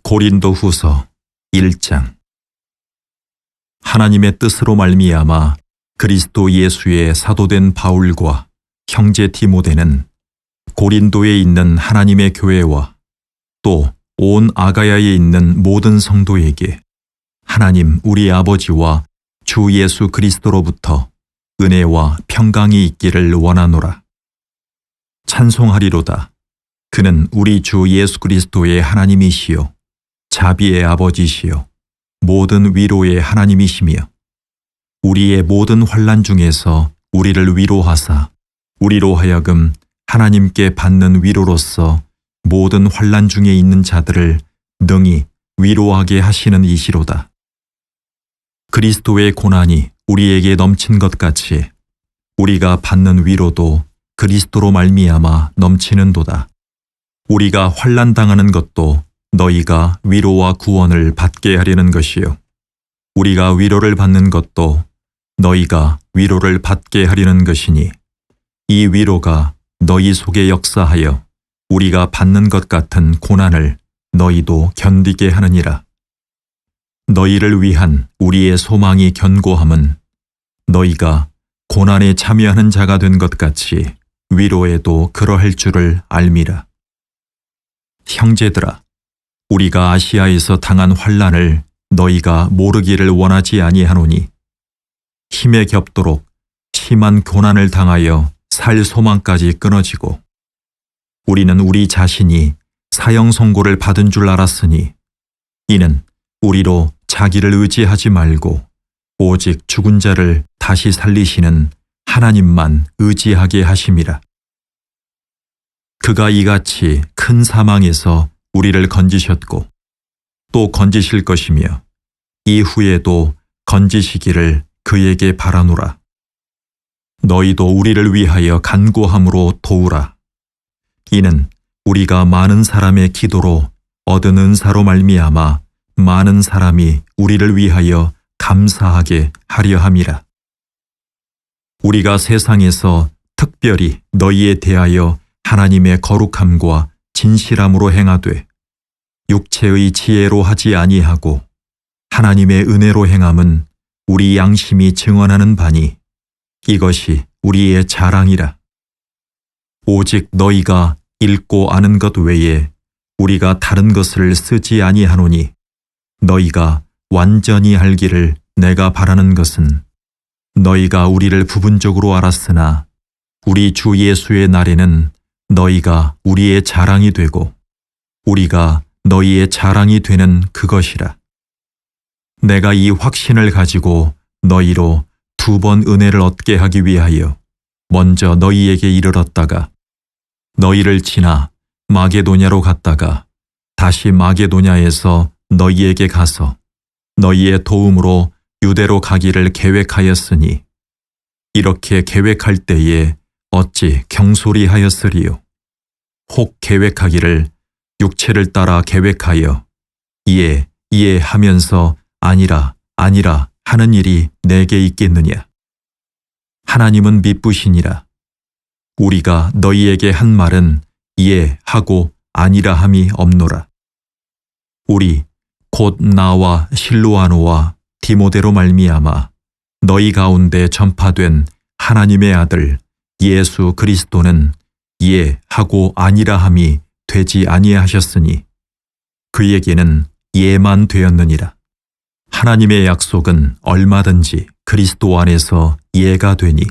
고린도후서 1장. 하나님의 뜻으로 말미암아 그리스도 예수의 사도된 바울과 형제 디모데는 고린도에 있는 하나님의 교회와 또 온 아가야에 있는 모든 성도에게 하나님 우리 아버지와 주 예수 그리스도로부터 은혜와 평강이 있기를 원하노라. 찬송하리로다. 그는 우리 주 예수 그리스도의 하나님이시요 자비의 아버지시요 모든 위로의 하나님이시며 우리의 모든 환난 중에서 우리를 위로하사 우리로 하여금 하나님께 받는 위로로서 모든 환난 중에 있는 자들을 능히 위로하게 하시는 이시로다. 그리스도의 고난이 우리에게 넘친 것 같이 우리가 받는 위로도 그리스도로 말미암아 넘치는도다. 우리가 환난 당하는 것도 너희가 위로와 구원을 받게 하려는 것이요 우리가 위로를 받는 것도 너희가 위로를 받게 하려는 것이니 이 위로가 너희 속에 역사하여 우리가 받는 것 같은 고난을 너희도 견디게 하느니라. 너희를 위한 우리의 소망이 견고함은 너희가 고난에 참여하는 자가 된 것 같이 위로에도 그러할 줄을 알미라. 형제들아, 우리가 아시아에서 당한 환난을 너희가 모르기를 원하지 아니하노니 힘에 겹도록 심한 고난을 당하여 살 소망까지 끊어지고 우리는 우리 자신이 사형 선고를 받은 줄 알았으니 이는 우리로 자기를 의지하지 말고 오직 죽은 자를 다시 살리시는 하나님만 의지하게 하심이라. 그가 이같이 큰 사망에서 우리를 건지셨고 또 건지실 것이며 이후에도 건지시기를 그에게 바라노라. 너희도 우리를 위하여 간구함으로 도우라. 이는 우리가 많은 사람의 기도로 얻은 은사로 말미암아 많은 사람이 우리를 위하여 감사하게 하려 함이라. 우리가 세상에서 특별히 너희에 대하여 하나님의 거룩함과 진실함으로 행하되 육체의 지혜로 하지 아니하고 하나님의 은혜로 행함은 우리 양심이 증언하는 바니 이것이 우리의 자랑이라. 오직 너희가 읽고 아는 것 외에 우리가 다른 것을 쓰지 아니하노니 너희가 완전히 알기를 내가 바라는 것은 너희가 우리를 부분적으로 알았으나 우리 주 예수의 날에는 너희가 우리의 자랑이 되고 우리가 너희의 자랑이 되는 그것이라. 내가 이 확신을 가지고 너희로 2번 은혜를 얻게 하기 위하여 먼저 너희에게 이르렀다가 너희를 지나 마게도냐로 갔다가 다시 마게도냐에서 너희에게 가서 너희의 도움으로 유대로 가기를 계획하였으니 이렇게 계획할 때에 어찌 경솔히 하였으리요. 혹 계획하기를 육체를 따라 계획하여 예 하면서 아니라 하는 일이 내게 있겠느냐. 하나님은 미쁘시니라. 우리가 너희에게 한 말은 예 하고 아니라 함이 없노라. 우리 곧 나와 실로아노와 디모데로 말미암아 너희 가운데 전파된 하나님의 아들 예수 그리스도는 예 하고 아니라 함이 되지 아니하셨으니 그에게는 예만 되었느니라. 하나님의 약속은 얼마든지 그리스도 안에서 예가 되니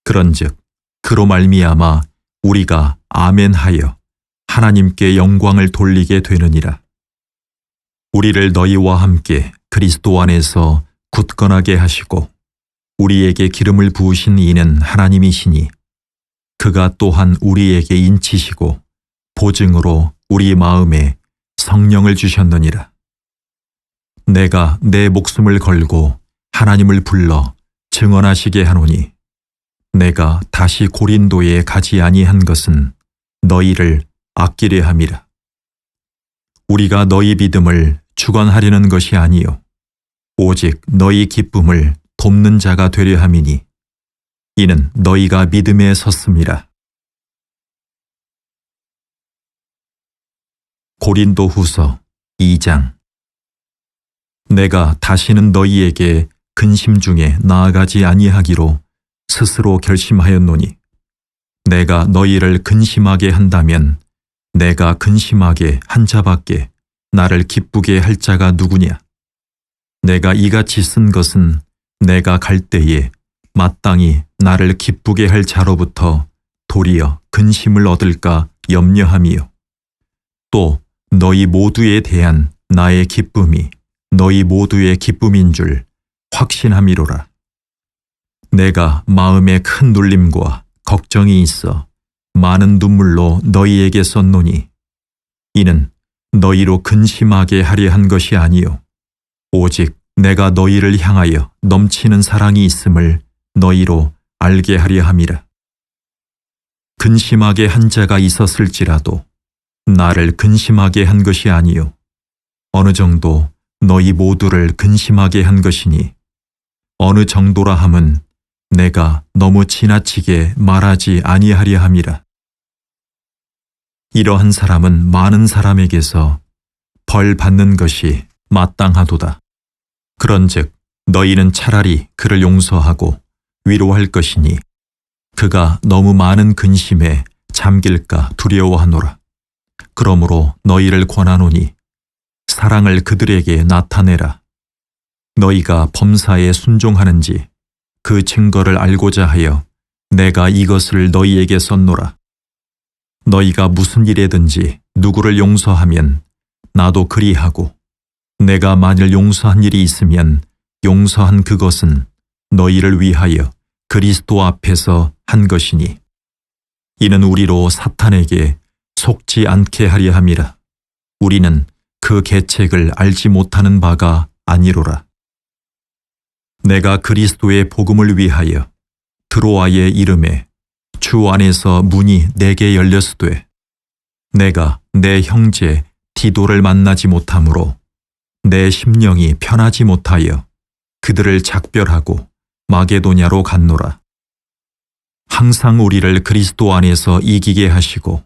그런즉 그로 말미암아 우리가 아멘하여 하나님께 영광을 돌리게 되느니라. 우리를 너희와 함께 그리스도 안에서 굳건하게 하시고 우리에게 기름을 부으신 이는 하나님이시니 그가 또한 우리에게 인치시고 보증으로 우리 마음에 성령을 주셨느니라. 내가 내 목숨을 걸고 하나님을 불러 증언하시게 하노니 내가 다시 고린도에 가지 아니한 것은 너희를 아끼려 함이라. 우리가 너희 믿음을 주관하려는 것이 아니요 오직 너희 기쁨을 돕는 자가 되려 함이니 이는 너희가 믿음에 섰음이라. 고린도후서 2장. 내가 다시는 너희에게 근심 중에 나아가지 아니하기로 스스로 결심하였노니 내가 너희를 근심하게 한다면 내가 근심하게 한 자밖에 나를 기쁘게 할 자가 누구냐. 내가 이같이 쓴 것은 내가 갈 때에 마땅히 나를 기쁘게 할 자로부터 도리어 근심을 얻을까 염려함이요. 또 너희 모두에 대한 나의 기쁨이 너희 모두의 기쁨인 줄 확신함이로라. 내가 마음에 큰 눌림과 걱정이 있어 많은 눈물로 너희에게 썼노니 이는 너희로 근심하게 하려 한 것이 아니요 오직 내가 너희를 향하여 넘치는 사랑이 있음을 너희로 알게 하려 함이라. 근심하게 한 자가 있었을지라도 나를 근심하게 한 것이 아니요 어느 정도 너희 모두를 근심하게 한 것이니 어느 정도라 함은 내가 너무 지나치게 말하지 아니하려 함이라. 이러한 사람은 많은 사람에게서 벌 받는 것이 마땅하도다. 그런즉 너희는 차라리 그를 용서하고 위로할 것이니 그가 너무 많은 근심에 잠길까 두려워하노라. 그러므로 너희를 권하노니 사랑을 그들에게 나타내라. 너희가 범사에 순종하는지 그 증거를 알고자 하여 내가 이것을 너희에게 썼노라. 너희가 무슨 일에든지 누구를 용서하면 나도 그리하고 내가 만일 용서한 일이 있으면 용서한 그것은 너희를 위하여 그리스도 앞에서 한 것이니 이는 우리로 사탄에게 속지 않게 하려 함이라. 우리는 그 계책을 알지 못하는 바가 아니로라. 내가 그리스도의 복음을 위하여 드로아의 이름에 주 안에서 문이 내게 열렸으되 내가 내 형제 디도를 만나지 못하므로 내 심령이 편하지 못하여 그들을 작별하고 마게도냐로 갔노라. 항상 우리를 그리스도 안에서 이기게 하시고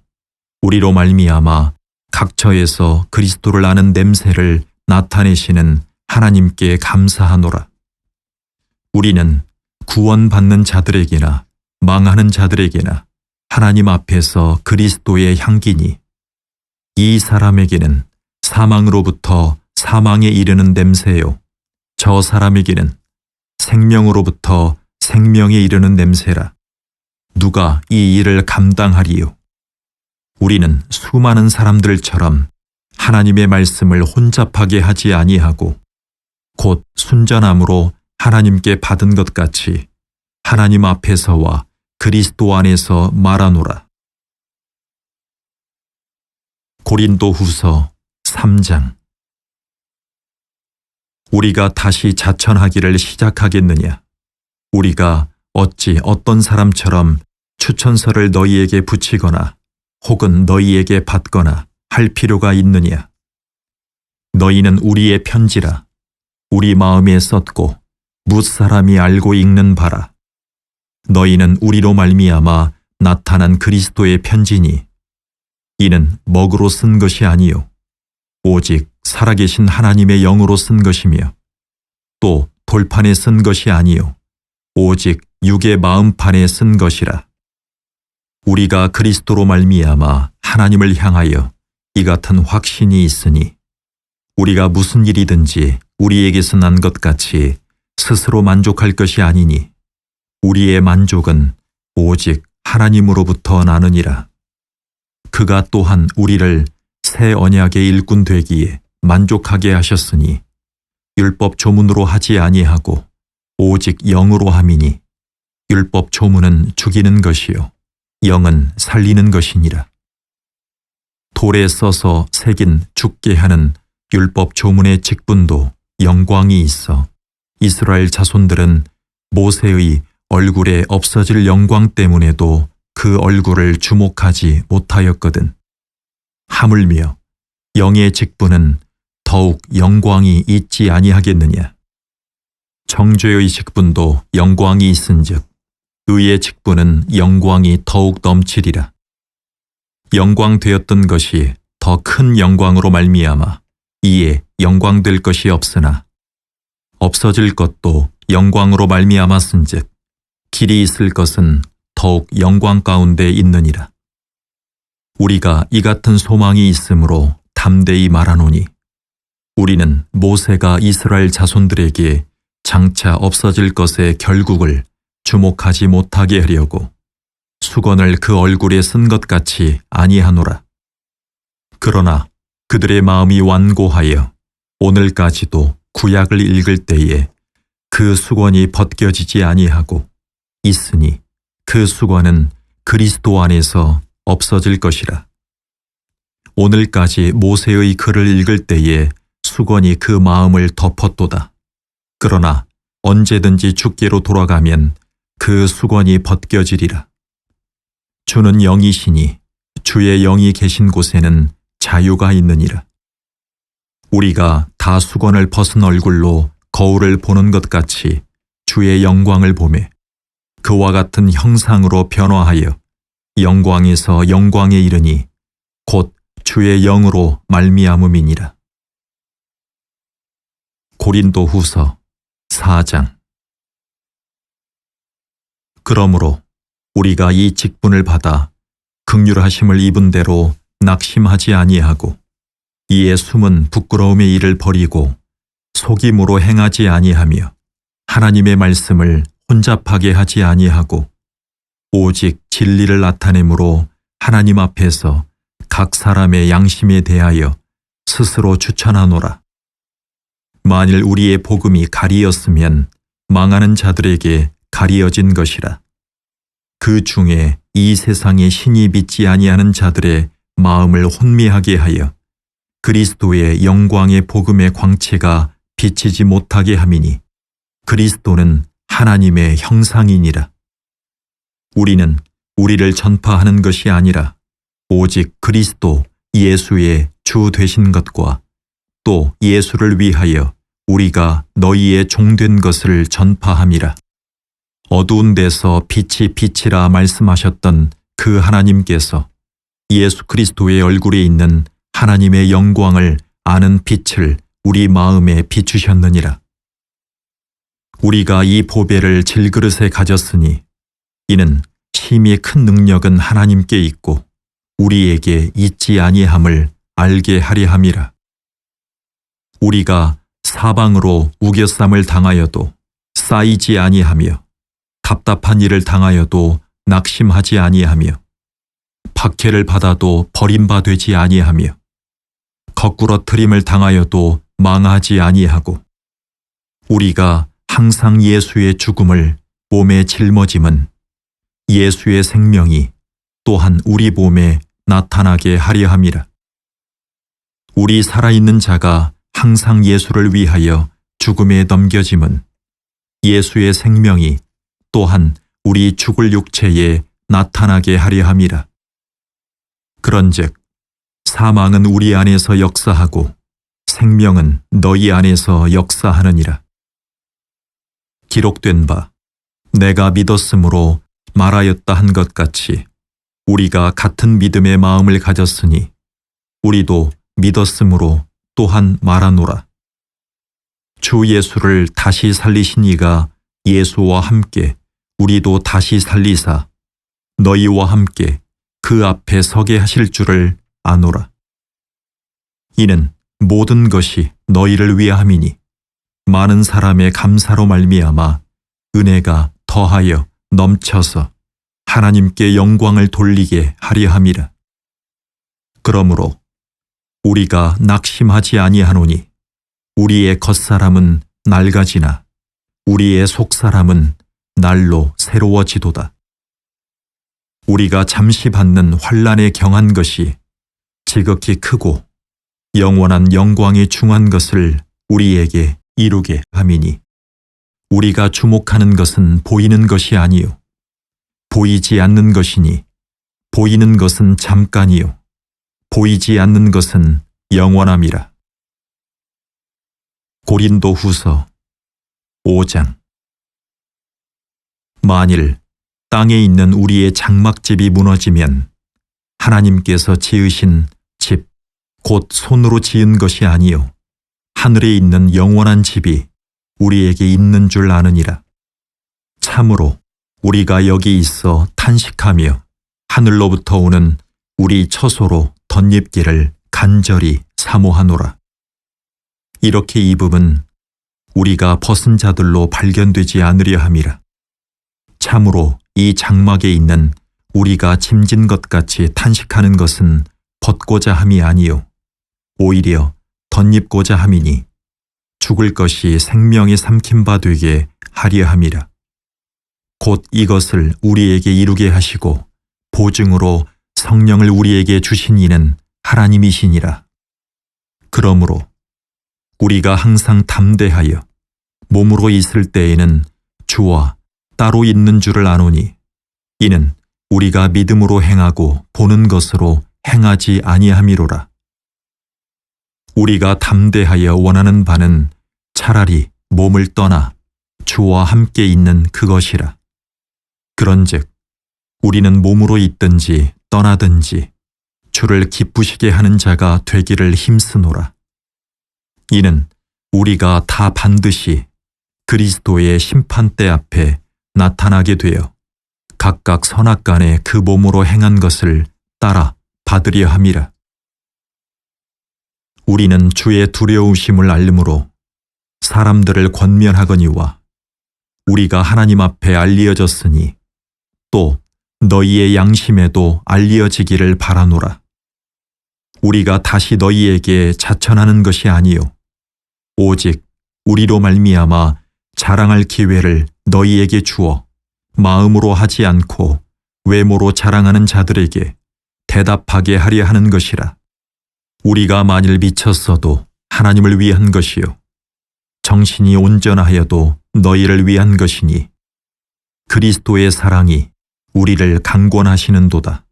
우리로 말미암아 각처에서 그리스도를 아는 냄새를 나타내시는 하나님께 감사하노라. 우리는 구원받는 자들에게나 망하는 자들에게나 하나님 앞에서 그리스도의 향기니 이 사람에게는 사망으로부터 사망에 이르는 냄새요 저 사람에게는 생명으로부터 생명에 이르는 냄새라. 누가 이 일을 감당하리요? 우리는 수많은 사람들처럼 하나님의 말씀을 혼잡하게 하지 아니하고 곧 순전함으로 하나님께 받은 것 같이 하나님 앞에서와 그리스도 안에서 말하노라. 고린도후서 3장. 우리가 다시 자천하기를 시작하겠느냐? 우리가 어찌 어떤 사람처럼 추천서를 너희에게 붙이거나 혹은 너희에게 받거나 할 필요가 있느냐? 너희는 우리의 편지라 우리 마음에 썼고 뭇사람이 알고 읽는 바라. 너희는 우리로 말미암아 나타난 그리스도의 편지니 이는 먹으로 쓴 것이 아니요 오직 살아계신 하나님의 영으로 쓴 것이며 또 돌판에 쓴 것이 아니요 오직 육의 마음판에 쓴 것이라. 우리가 그리스도로 말미암아 하나님을 향하여 이 같은 확신이 있으니 우리가 무슨 일이든지 우리에게서 난 것 같이 스스로 만족할 것이 아니니 우리의 만족은 오직 하나님으로부터 나느니라. 그가 또한 우리를 새 언약의 일꾼 되기에 만족하게 하셨으니 율법 조문으로 하지 아니하고 오직 영으로 함이니 율법 조문은 죽이는 것이요 영은 살리는 것이니라. 돌에 써서 새긴 죽게 하는 율법 조문의 직분도 영광이 있어 이스라엘 자손들은 모세의 얼굴에 없어질 영광 때문에도 그 얼굴을 주목하지 못하였거든. 하물며 영의 직분은 더욱 영광이 있지 아니하겠느냐. 정죄의 직분도 영광이 있은즉 의의 직분은 영광이 더욱 넘치리라. 영광되었던 것이 더 큰 영광으로 말미암아 이에 영광될 것이 없으나 없어질 것도 영광으로 말미암았은즉 길이 있을 것은 더욱 영광 가운데 있느니라. 우리가 이 같은 소망이 있으므로 담대히 말하노니 우리는 모세가 이스라엘 자손들에게 장차 없어질 것의 결국을 주목하지 못하게 하려고 수건을 그 얼굴에 쓴 것 같이 아니하노라. 그러나 그들의 마음이 완고하여 오늘까지도 구약을 읽을 때에 그 수건이 벗겨지지 아니하고 있으니 그 수건은 그리스도 안에서 없어질 것이라. 오늘까지 모세의 글을 읽을 때에 수건이 그 마음을 덮었도다. 그러나 언제든지 주께로 돌아가면 그 수건이 벗겨지리라. 주는 영이시니 주의 영이 계신 곳에는 자유가 있느니라. 우리가 다 수건을 벗은 얼굴로 거울을 보는 것 같이 주의 영광을 보매 그와 같은 형상으로 변화하여 영광에서 영광에 이르니 곧 주의 영으로 말미암음이니라. 고린도후서 4장. 그러므로 우리가 이 직분을 받아 긍휼하심을 입은 대로 낙심하지 아니하고 이에 숨은 부끄러움의 일을 버리고 속임으로 행하지 아니하며 하나님의 말씀을 혼잡하게 하지 아니하고 오직 진리를 나타내므로 하나님 앞에서 각 사람의 양심에 대하여 스스로 추천하노라. 만일 우리의 복음이 가리였으면 망하는 자들에게 가리어진 것이라. 그 중에 이 세상의 신이 믿지 아니하는 자들의 마음을 혼미하게 하여 그리스도의 영광의 복음의 광채가 비치지 못하게 함이니 그리스도는 하나님의 형상이니라. 우리는 우리를 전파하는 것이 아니라 오직 그리스도 예수의 주 되신 것과 또 예수를 위하여 우리가 너희의 종된 것을 전파함이라. 어두운 데서 빛이 비치라 말씀하셨던 그 하나님께서 예수 그리스도의 얼굴에 있는 하나님의 영광을 아는 빛을 우리 마음에 비추셨느니라. 우리가 이 보배를 질그릇에 가졌으니 이는 심히 큰 능력은 하나님께 있고 우리에게 있지 아니함을 알게 하려 함이라. 우리가 사방으로 우겨쌈을 당하여도 쌓이지 아니하며 답답한 일을 당하여도 낙심하지 아니하며 박해를 받아도 버림받지 아니하며 거꾸로 트림을 당하여도 망하지 아니하고 우리가 항상 예수의 죽음을 몸에 짊어짐은 예수의 생명이 또한 우리 몸에 나타나게 하려 함이라. 우리 살아있는 자가 항상 예수를 위하여 죽음에 넘겨짐은 예수의 생명이 또한 우리 죽을 육체에 나타나게 하려 함이라. 그런즉 사망은 우리 안에서 역사하고 생명은 너희 안에서 역사하느니라. 기록된 바 내가 믿었으므로 말하였다 한 것 같이 우리가 같은 믿음의 마음을 가졌으니 우리도 믿었으므로 또한 말하노라. 주 예수를 다시 살리신 이가 예수와 함께 우리도 다시 살리사 너희와 함께 그 앞에 서게 하실 줄을 아노라. 이는 모든 것이 너희를 위함이니 많은 사람의 감사로 말미암아 은혜가 더하여 넘쳐서 하나님께 영광을 돌리게 하려 함이라. 그러므로 우리가 낙심하지 아니하노니 우리의 겉사람은 낡아지나 우리의 속사람은 날로 새로워지도다. 우리가 잠시 받는 환난에 경한 것이 지극히 크고 영원한 영광에 중한 것을 우리에게 이루게 함이니 우리가 주목하는 것은 보이는 것이 아니요 보이지 않는 것이니 보이는 것은 잠깐이요 보이지 않는 것은 영원함이라. 고린도후서 5장. 만일 땅에 있는 우리의 장막집이 무너지면 하나님께서 지으신 집, 곧 손으로 지은 것이 아니요 하늘에 있는 영원한 집이 우리에게 있는 줄 아느니라. 참으로 우리가 여기 있어 탄식하며 하늘로부터 오는 우리 처소로 덧입기를 간절히 사모하노라. 이렇게 입음은 우리가 벗은 자들로 발견되지 않으려 함이라. 참으로 이 장막에 있는 우리가 짐진 것 같이 탄식하는 것은 벗고자 함이 아니요 오히려 덧입고자 함이니 죽을 것이 생명에 삼킨 바 되게 하려 함이라. 곧 이것을 우리에게 이루게 하시고 보증으로 성령을 우리에게 주신 이는 하나님이시니라. 그러므로 우리가 항상 담대하여 몸으로 있을 때에는 주와 따로 있는 줄을 아노니 이는 우리가 믿음으로 행하고 보는 것으로 행하지 아니함이로라. 우리가 담대하여 원하는 바는 차라리 몸을 떠나 주와 함께 있는 그것이라. 그런즉 우리는 몸으로 있든지 떠나든지 주를 기쁘시게 하는 자가 되기를 힘쓰노라. 이는 우리가 다 반드시 그리스도의 심판대 앞에 나타나게 되어 각각 선악간에 그 몸으로 행한 것을 따라 받으려 함이라. 우리는 주의 두려우심을 알므로 사람들을 권면하거니와 우리가 하나님 앞에 알리어졌으니 또 너희의 양심에도 알리어지기를 바라노라. 우리가 다시 너희에게 자천하는 것이 아니요 오직 우리로 말미암아 자랑할 기회를 너희에게 주어 마음으로 하지 않고 외모로 자랑하는 자들에게 대답하게 하려 하는 것이라. 우리가 만일 미쳤어도 하나님을 위한 것이요 정신이 온전하여도 너희를 위한 것이니 그리스도의 사랑이 우리를 강권하시는도다.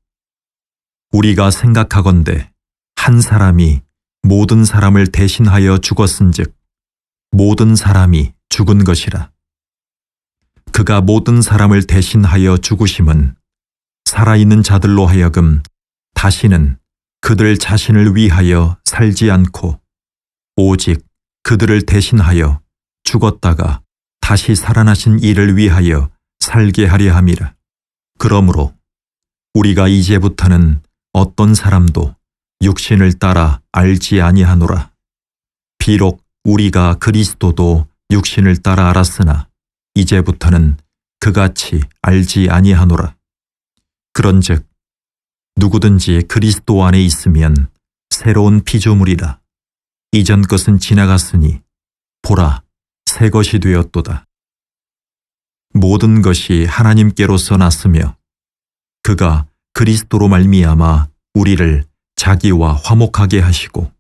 우리가 생각하건대 한 사람이 모든 사람을 대신하여 죽었은즉 모든 사람이 죽은 것이라. 그가 모든 사람을 대신하여 죽으심은 살아있는 자들로 하여금 다시는 그들 자신을 위하여 살지 않고 오직 그들을 대신하여 죽었다가 다시 살아나신 이를 위하여 살게 하려 함이라. 그러므로 우리가 이제부터는 어떤 사람도 육신을 따라 알지 아니하노라. 비록 우리가 그리스도도 육신을 따라 알았으나 이제부터는 그같이 알지 아니하노라. 그런즉 누구든지 그리스도 안에 있으면 새로운 피조물이라. 이전 것은 지나갔으니 보라 새 것이 되었도다. 모든 것이 하나님께로서 났으며 그가 그리스도로 말미암아 우리를 자기와 화목하게 하시고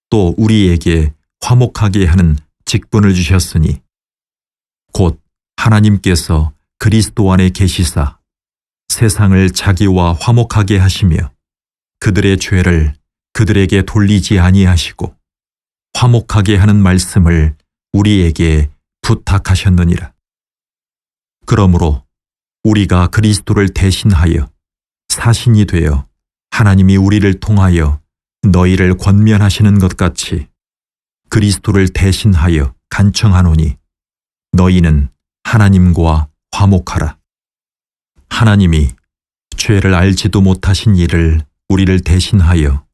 또 우리에게 화목하게 하는 직분을 주셨으니 곧 하나님께서 그리스도 안에 계시사 세상을 자기와 화목하게 하시며 그들의 죄를 그들에게 돌리지 아니하시고 화목하게 하는 말씀을 우리에게 부탁하셨느니라. 그러므로 우리가 그리스도를 대신하여 사신이 되어 하나님이 우리를 통하여 너희를 권면하시는 것 같이 그리스도를 대신하여 간청하노니 너희는 하나님과 화목하라. 하나님이 죄를 알지도 못하신 이를 우리를 대신하여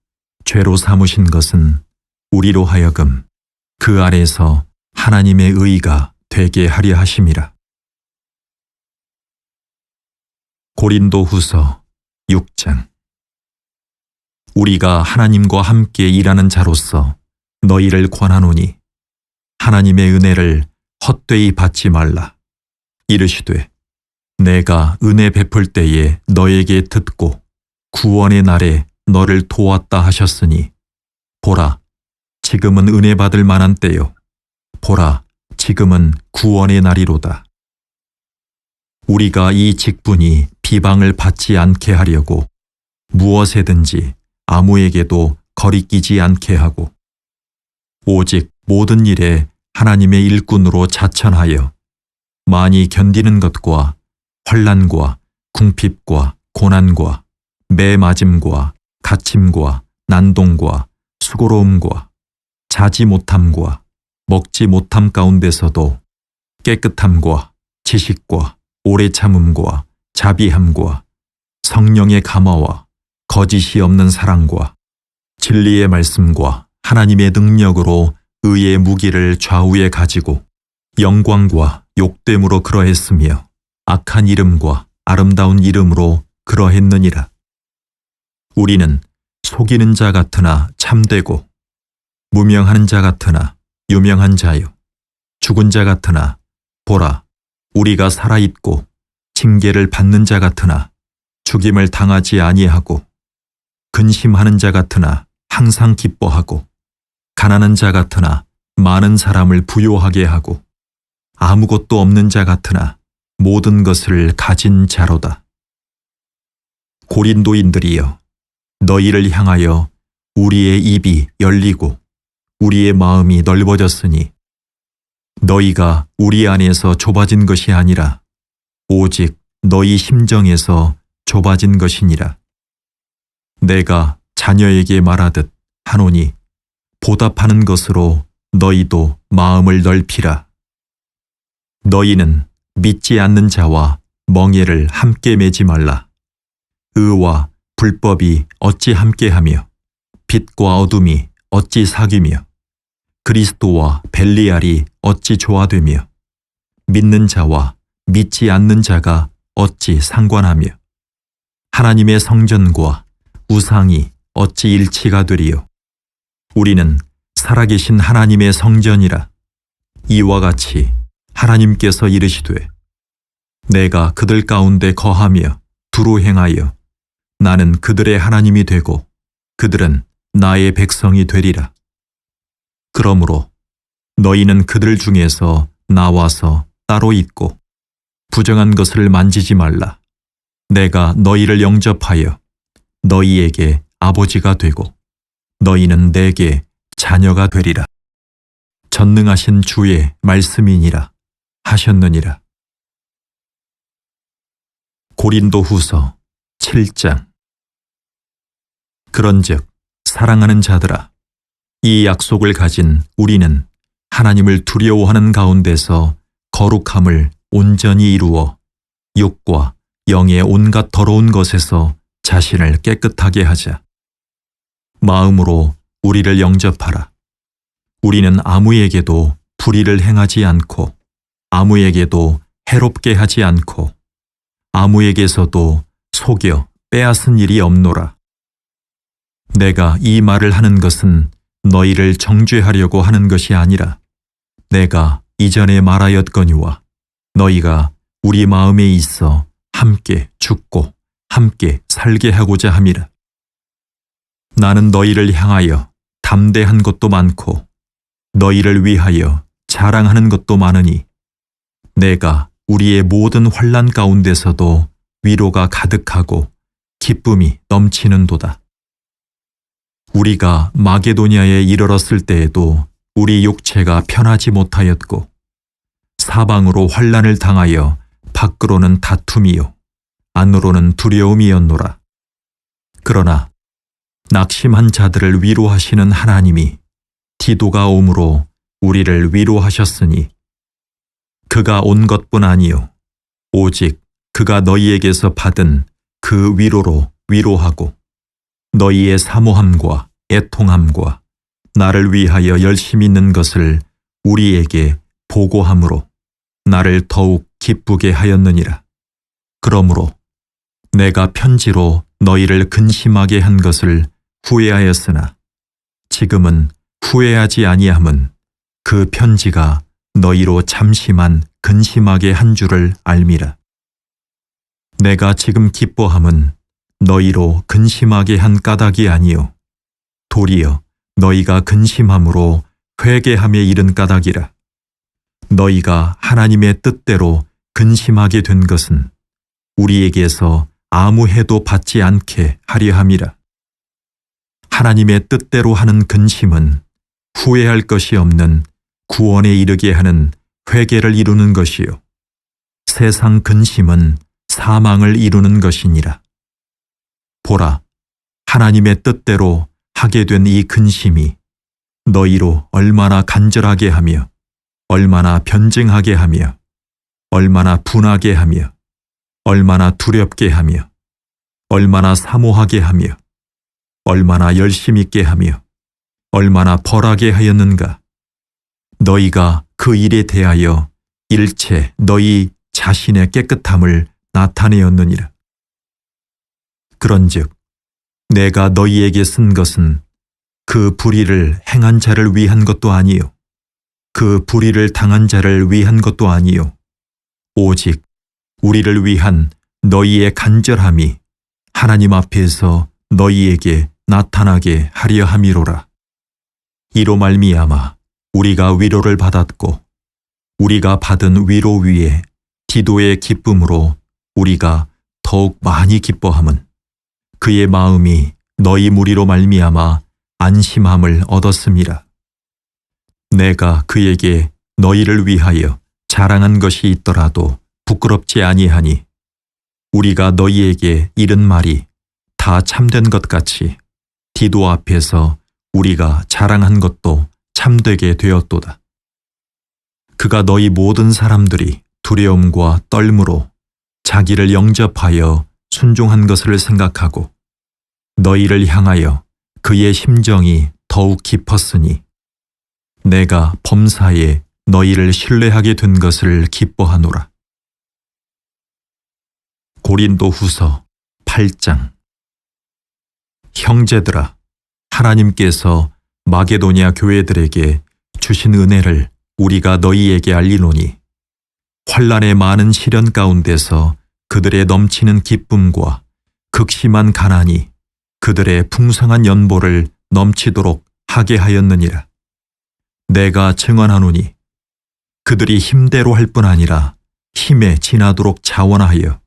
죄로 삼으신 것은 우리로 하여금 그 안에서 하나님의 의가 되게 하려 하심이라. 고린도후서 6장. 우리가 하나님과 함께 일하는 자로서 너희를 권하노니 하나님의 은혜를 헛되이 받지 말라. 이르시되 내가 은혜 베풀 때에 너에게 듣고 구원의 날에 너를 도왔다 하셨으니 보라 지금은 은혜 받을 만한 때요 보라 지금은 구원의 날이로다. 우리가 이 직분이 비방을 받지 않게 하려고 무엇에든지 아무에게도 거리끼지 않게 하고 오직 모든 일에 하나님의 일꾼으로 자천하여 많이 견디는 것과 환난과 궁핍과 고난과 매맞음과 갇힘과 난동과 수고로움과 자지 못함과 먹지 못함 가운데서도 깨끗함과 지식과 오래 참음과 자비함과 성령의 감화와 거짓이 없는 사랑과 진리의 말씀과 하나님의 능력으로 의의 무기를 좌우에 가지고 영광과 욕됨으로 그러했으며 악한 이름과 아름다운 이름으로 그러했느니라. 우리는 속이는 자 같으나 참되고 무명하는 자 같으나 유명한 자요 죽은 자 같으나 보라 우리가 살아있고 징계를 받는 자 같으나 죽임을 당하지 아니하고 근심하는 자 같으나 항상 기뻐하고 가난한 자 같으나 많은 사람을 부요하게 하고 아무것도 없는 자 같으나 모든 것을 가진 자로다. 고린도인들이여 너희를 향하여 우리의 입이 열리고 우리의 마음이 넓어졌으니 너희가 우리 안에서 좁아진 것이 아니라 오직 너희 심정에서 좁아진 것이니라. 내가 자녀에게 말하듯 하노니 보답하는 것으로 너희도 마음을 넓히라. 너희는 믿지 않는 자와 멍에를 함께 매지 말라. 의와 불법이 어찌 함께하며 빛과 어둠이 어찌 사귀며 그리스도와 벨리알이 어찌 조화되며 믿는 자와 믿지 않는 자가 어찌 상관하며 하나님의 성전과 우상이 어찌 일치가 되리요. 우리는 살아계신 하나님의 성전이라. 이와 같이 하나님께서 이르시되 내가 그들 가운데 거하며 두루 행하여 나는 그들의 하나님이 되고 그들은 나의 백성이 되리라. 그러므로 너희는 그들 중에서 나와서 따로 있고 부정한 것을 만지지 말라. 내가 너희를 영접하여 너희에게 아버지가 되고 너희는 내게 자녀가 되리라. 전능하신 주의 말씀이니라 하셨느니라. 고린도후서 7장. 그런즉 사랑하는 자들아 이 약속을 가진 우리는 하나님을 두려워하는 가운데서 거룩함을 온전히 이루어 육과 영의 온갖 더러운 것에서 자신을 깨끗하게 하자. 마음으로 우리를 영접하라. 우리는 아무에게도 불의를 행하지 않고 아무에게도 해롭게 하지 않고 아무에게서도 속여 빼앗은 일이 없노라. 내가 이 말을 하는 것은 너희를 정죄하려고 하는 것이 아니라 내가 이전에 말하였거니와 너희가 우리 마음에 있어 함께 죽고 함께 살게 하고자 함이라. 나는 너희를 향하여 담대한 것도 많고 너희를 위하여 자랑하는 것도 많으니 내가 우리의 모든 환난 가운데서도 위로가 가득하고 기쁨이 넘치는도다. 우리가 마게도냐에 이르렀을 때에도 우리 육체가 편하지 못하였고 사방으로 환난을 당하여 밖으로는 다툼이요 안으로는 두려움이었노라. 그러나 낙심한 자들을 위로하시는 하나님이 디도가 오므로 우리를 위로하셨으니 그가 온 것뿐 아니요 오직 그가 너희에게서 받은 그 위로로 위로하고 너희의 사모함과 애통함과 나를 위하여 열심히 있는 것을 우리에게 보고함으로 나를 더욱 기쁘게 하였느니라. 그러므로 내가 편지로 너희를 근심하게 한 것을 후회하였으나 지금은 후회하지 아니함은 그 편지가 너희로 잠시만 근심하게 한 줄을 알미라. 내가 지금 기뻐함은 너희로 근심하게 한 까닭이 아니요 도리어 너희가 근심함으로 회개함에 이른 까닭이라. 너희가 하나님의 뜻대로 근심하게 된 것은 우리에게서 아무 해도 받지 않게 하려 함이라. 하나님의 뜻대로 하는 근심은 후회할 것이 없는 구원에 이르게 하는 회개를 이루는 것이요 세상 근심은 사망을 이루는 것이니라. 보라, 하나님의 뜻대로 하게 된 이 근심이 너희로 얼마나 간절하게 하며 얼마나 변증하게 하며 얼마나 분하게 하며 얼마나 두렵게 하며 얼마나 사모하게 하며 얼마나 열심 있게 하며 얼마나 벌하게 하였는가. 너희가 그 일에 대하여 일체 너희 자신의 깨끗함을 나타내었느니라. 그런즉 내가 너희에게 쓴 것은 그 불의를 행한 자를 위한 것도 아니요 그 불의를 당한 자를 위한 것도 아니요 오직 우리를 위한 너희의 간절함이 하나님 앞에서 너희에게 나타나게 하려 함이로라. 이로 말미암아 우리가 위로를 받았고 우리가 받은 위로 위에 디도의 기쁨으로 우리가 더욱 많이 기뻐함은 그의 마음이 너희 무리로 말미암아 안심함을 얻었음이라. 내가 그에게 너희를 위하여 자랑한 것이 있더라도 부끄럽지 아니하니 우리가 너희에게 이른 말이 다 참된 것 같이 디도 앞에서 우리가 자랑한 것도 참되게 되었도다. 그가 너희 모든 사람들이 두려움과 떨므로 자기를 영접하여 순종한 것을 생각하고 너희를 향하여 그의 심정이 더욱 깊었으니 내가 범사에 너희를 신뢰하게 된 것을 기뻐하노라. 고린도후서 8장. 형제들아, 하나님께서 마게도냐 교회들에게 주신 은혜를 우리가 너희에게 알리노니 환난의 많은 시련 가운데서 그들의 넘치는 기쁨과 극심한 가난이 그들의 풍성한 연보를 넘치도록 하게 하였느니라. 내가 증언하노니 그들이 힘대로 할 뿐 아니라 힘에 지나도록 자원하여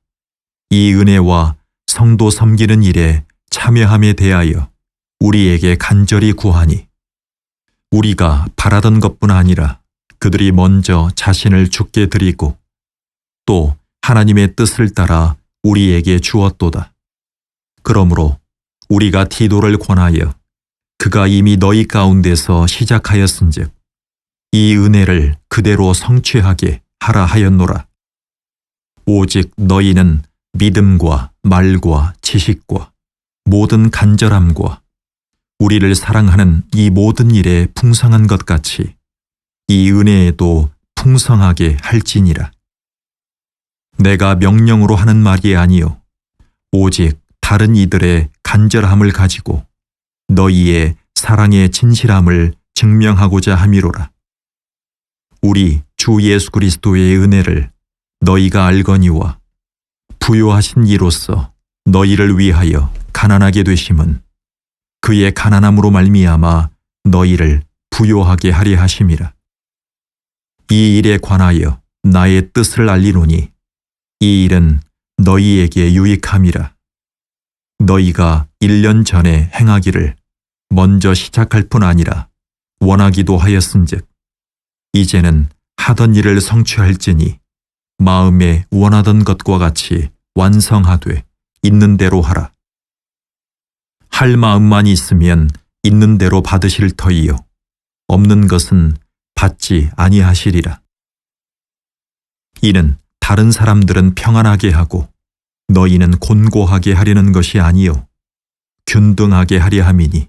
이 은혜와 성도 섬기는 일에 참여함에 대하여 우리에게 간절히 구하니 우리가 바라던 것뿐 아니라 그들이 먼저 자신을 주께 드리고 또 하나님의 뜻을 따라 우리에게 주었도다. 그러므로 우리가 디도를 권하여 그가 이미 너희 가운데서 시작하였은즉 이 은혜를 그대로 성취하게 하라 하였노라. 오직 너희는 믿음과 말과 지식과 모든 간절함과 우리를 사랑하는 이 모든 일에 풍성한 것 같이 이 은혜에도 풍성하게 할지니라. 내가 명령으로 하는 말이 아니요 오직 다른 이들의 간절함을 가지고 너희의 사랑의 진실함을 증명하고자 함이로라. 우리 주 예수 그리스도의 은혜를 너희가 알거니와 부요하신 이로써 너희를 위하여 가난하게 되심은 그의 가난함으로 말미암아 너희를 부요하게 하려 하심이라. 이 일에 관하여 나의 뜻을 알리노니 이 일은 너희에게 유익함이라. 너희가 1년 전에 행하기를 먼저 시작할 뿐 아니라 원하기도 하였은즉 이제는 하던 일을 성취할지니 마음에 원하던 것과 같이 완성하되 있는 대로 하라. 할 마음만 있으면 있는 대로 받으실 터이요 없는 것은 받지 아니하시리라. 이는 다른 사람들은 평안하게 하고 너희는 곤고하게 하려는 것이 아니요 균등하게 하려 함이니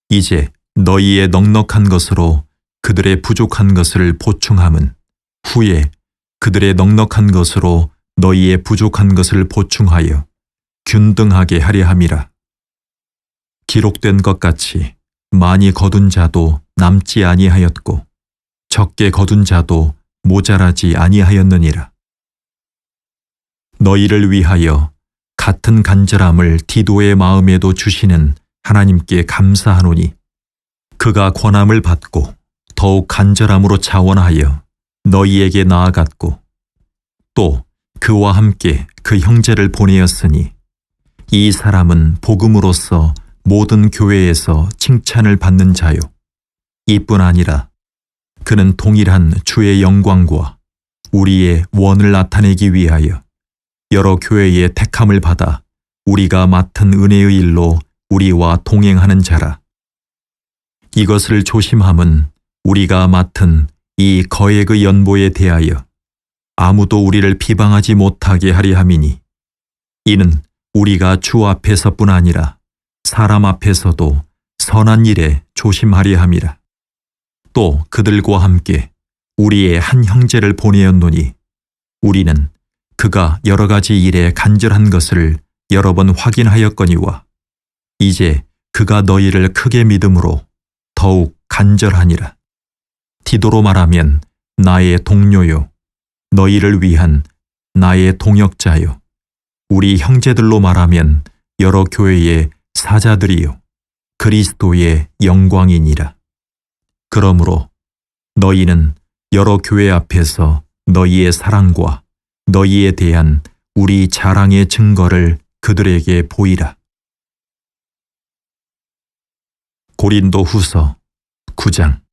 이제 너희의 넉넉한 것으로 그들의 부족한 것을 보충함은 후에 그들의 넉넉한 것으로 너희의 부족한 것을 보충하여 균등하게 하려 함이라. 기록된 것 같이 많이 거둔 자도 남지 아니하였고 적게 거둔 자도 모자라지 아니하였느니라. 너희를 위하여 같은 간절함을 디도의 마음에도 주시는 하나님께 감사하노니 그가 권함을 받고 더욱 간절함으로 자원하여 너희에게 나아갔고 또 그와 함께 그 형제를 보내었으니 이 사람은 복음으로써 모든 교회에서 칭찬을 받는 자요. 이뿐 아니라 그는 동일한 주의 영광과 우리의 원을 나타내기 위하여 여러 교회의 택함을 받아 우리가 맡은 은혜의 일로 우리와 동행하는 자라. 이것을 조심함은 우리가 맡은 이 거액의 연보에 대하여 아무도 우리를 비방하지 못하게 하려 함이니 이는 우리가 주 앞에서뿐 아니라 사람 앞에서도 선한 일에 조심하려 함이라. 또 그들과 함께 우리의 한 형제를 보내었노니 우리는 그가 여러 가지 일에 간절한 것을 여러 번 확인하였거니와 이제 그가 너희를 크게 믿음으로 더욱 간절하니라. 디도로 말하면 나의 동료요 너희를 위한 나의 동역자요 우리 형제들로 말하면 여러 교회의 사자들이요 그리스도의 영광이니라. 그러므로 너희는 여러 교회 앞에서 너희의 사랑과 너희에 대한 우리 자랑의 증거를 그들에게 보이라. 고린도 후서 9장.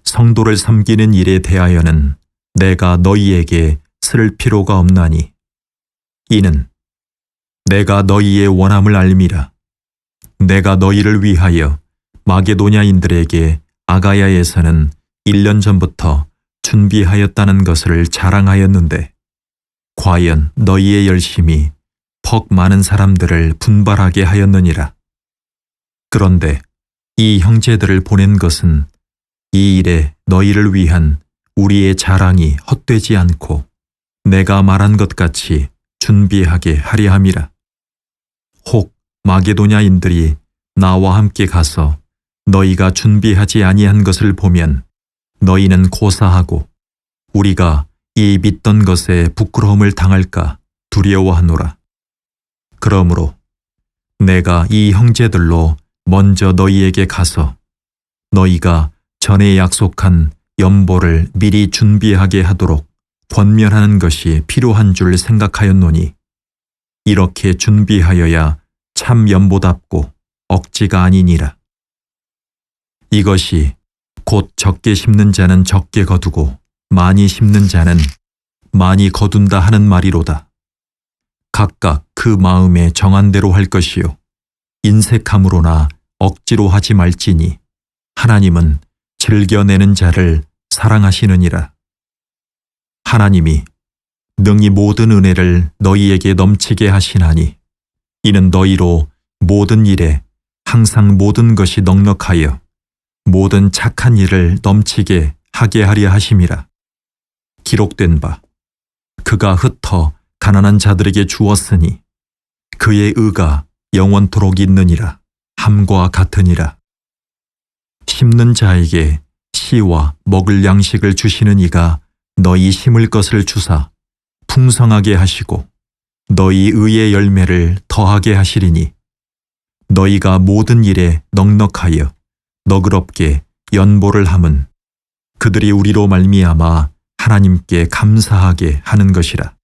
성도를 섬기는 일에 대하여는 내가 너희에게 쓸 필요가 없나니 이는 내가 너희의 원함을 알미라. 내가 너희를 위하여 마게도냐인들에게 아가야에서는 1년 전부터 준비하였다는 것을 자랑하였는데 과연 너희의 열심이 퍽 많은 사람들을 분발하게 하였느니라. 그런데 이 형제들을 보낸 것은 이 일에 너희를 위한 우리의 자랑이 헛되지 않고 내가 말한 것 같이 준비하게 하려 함이라. 혹 마게도냐인들이 나와 함께 가서 너희가 준비하지 아니한 것을 보면 너희는 고사하고 우리가 이 믿던 것에 부끄러움을 당할까 두려워하노라. 그러므로 내가 이 형제들로 먼저 너희에게 가서 너희가 전에 약속한 연보를 미리 준비하게 하도록 권면하는 것이 필요한 줄 생각하였노니 이렇게 준비하여야 참 연보답고 억지가 아니니라. 이것이 곧 적게 심는 자는 적게 거두고 많이 심는 자는 많이 거둔다 하는 말이로다. 각각 그 마음에 정한 대로 할 것이요 인색함으로나 억지로 하지 말지니 하나님은 즐겨내는 자를 사랑하시느니라. 하나님이 능히 모든 은혜를 너희에게 넘치게 하시나니 이는 너희로 모든 일에 항상 모든 것이 넉넉하여 모든 착한 일을 넘치게 하게 하려 하심이라. 기록된 바 그가 흩어 가난한 자들에게 주었으니 그의 의가 영원토록 있느니라 함과 같으니라. 심는 자에게 씨와 먹을 양식을 주시는 이가 너희 심을 것을 주사 풍성하게 하시고 너희 의의 열매를 더하게 하시리니 너희가 모든 일에 넉넉하여 너그럽게 연보를 함은 그들이 우리로 말미암아 하나님께 감사하게 하는 것이라.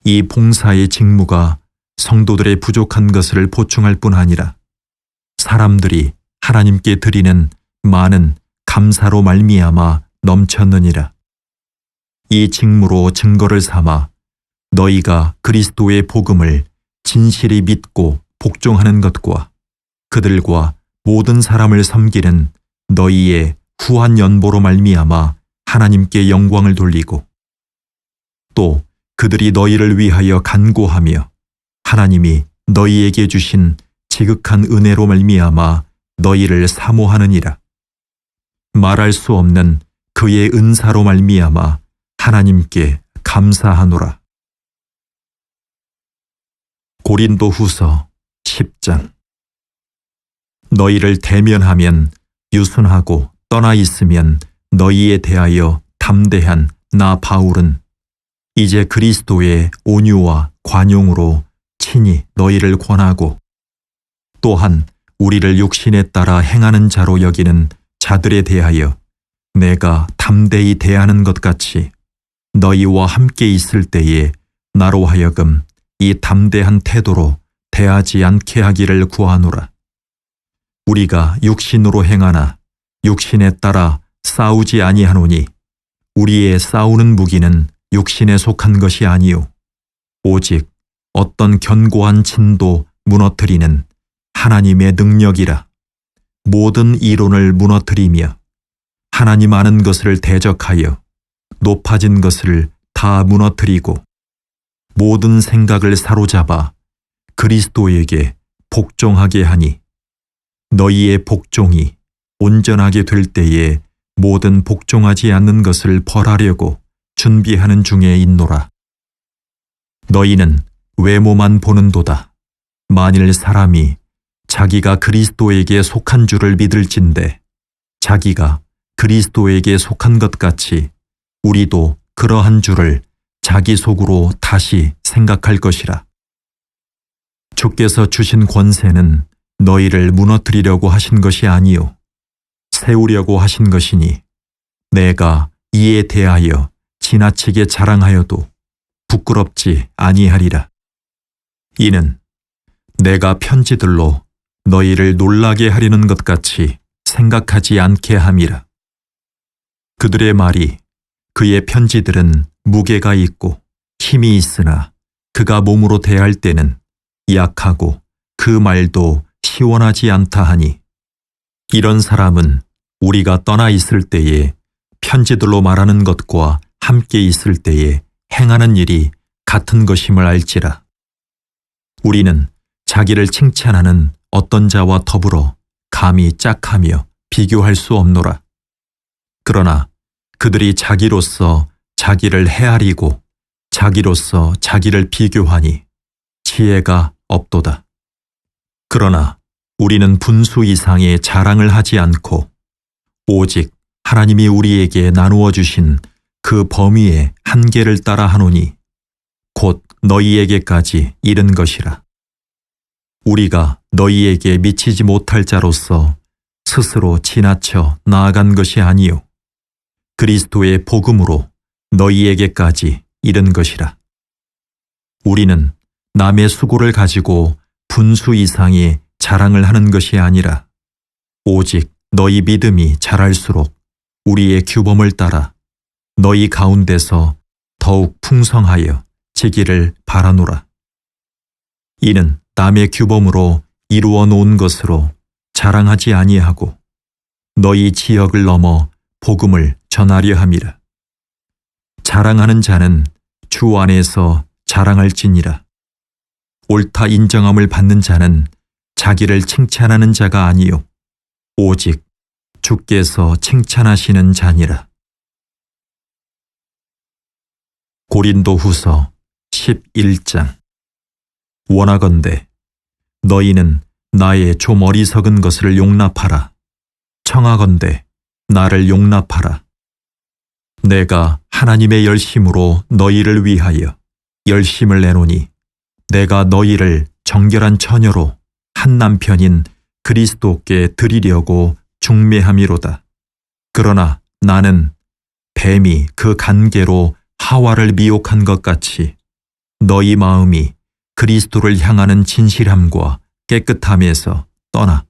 이 봉사의 직무가 성도들의 부족한 것을 보충할 뿐 아니라 사람들이 하나님께 드리는 많은 감사로 말미암아 넘쳤느니라. 이 직무로 증거를 삼아 너희가 그리스도의 복음을 진실히 믿고 복종하는 것과 그들과 모든 사람을 섬기는 너희의 후한 연보로 말미암아 하나님께 영광을 돌리고 또 그들이 너희를 위하여 간구하며 하나님이 너희에게 주신 지극한 은혜로 말미암아 너희를 사모하느니라. 말할 수 없는 그의 은사로 말미암아 하나님께 감사하노라. 고린도 후서 10장. 너희를 대면하면 유순하고 떠나 있으면 너희에 대하여 담대한 나 바울은 이제 그리스도의 온유와 관용으로 친히 너희를 권하고 또한 우리를 육신에 따라 행하는 자로 여기는 자들에 대하여 내가 담대히 대하는 것 같이 너희와 함께 있을 때에 나로 하여금 이 담대한 태도로 대하지 않게 하기를 구하노라. 우리가 육신으로 행하나 육신에 따라 싸우지 아니하노니 우리의 싸우는 무기는 육신에 속한 것이 아니요 오직 어떤 견고한 진도 무너뜨리는 하나님의 능력이라. 모든 이론을 무너뜨리며 하나님 아는 것을 대적하여 높아진 것을 다 무너뜨리고 모든 생각을 사로잡아 그리스도에게 복종하게 하니 너희의 복종이 온전하게 될 때에 모든 복종하지 않는 것을 벌하려고 준비하는 중에 있노라. 너희는 외모만 보는도다. 만일 사람이 자기가 그리스도에게 속한 줄을 믿을진대 자기가 그리스도에게 속한 것 같이 우리도 그러한 줄을 자기 속으로 다시 생각할 것이라. 주께서 주신 권세는 너희를 무너뜨리려고 하신 것이 아니요 세우려고 하신 것이니 내가 이에 대하여 지나치게 자랑하여도 부끄럽지 아니하리라. 이는 내가 편지들로 너희를 놀라게 하려는 것 같이 생각하지 않게 함이라. 그들의 말이 그의 편지들은 무게가 있고 힘이 있으나 그가 몸으로 대할 때는 약하고 그 말도 시원하지 않다 하니 이런 사람은 우리가 떠나 있을 때에 편지들로 말하는 것과 함께 있을 때에 행하는 일이 같은 것임을 알지라. 우리는 자기를 칭찬하는 어떤 자와 더불어 감히 짝하며 비교할 수 없노라. 그러나 그들이 자기로서 자기를 헤아리고 자기로서 자기를 비교하니 지혜가 없도다. 그러나 우리는 분수 이상의 자랑을 하지 않고 오직 하나님이 우리에게 나누어 주신 그 범위의 한계를 따라 하노니 곧 너희에게까지 이른 것이라. 우리가 너희에게 미치지 못할 자로서 스스로 지나쳐 나아간 것이 아니요 그리스도의 복음으로 너희에게까지 이른 것이라. 우리는 남의 수고를 가지고 분수 이상의 자랑을 하는 것이 아니라 오직 너희 믿음이 자랄수록 우리의 규범을 따라 너희 가운데서 더욱 풍성하여 지기를 바라노라. 이는 남의 규범으로 이루어 놓은 것으로 자랑하지 아니하고 너희 지역을 넘어 복음을 전하려 함이라. 자랑하는 자는 주 안에서 자랑할지니라. 옳다 인정함을 받는 자는 자기를 칭찬하는 자가 아니요 오직 주께서 칭찬하시는 자니라. 고린도후서 11장. 원하건대 너희는 나의 좀 어리석은 것을 용납하라. 청하건대 나를 용납하라. 내가 하나님의 열심으로 너희를 위하여 열심을 내노니 내가 너희를 정결한 처녀로 한 남편인 그리스도께 드리려고 중매함이로다. 그러나 나는 뱀이 그 간계로 하와를 미혹한 것 같이 너희 마음이 그리스도를 향하는 진실함과 깨끗함에서 떠나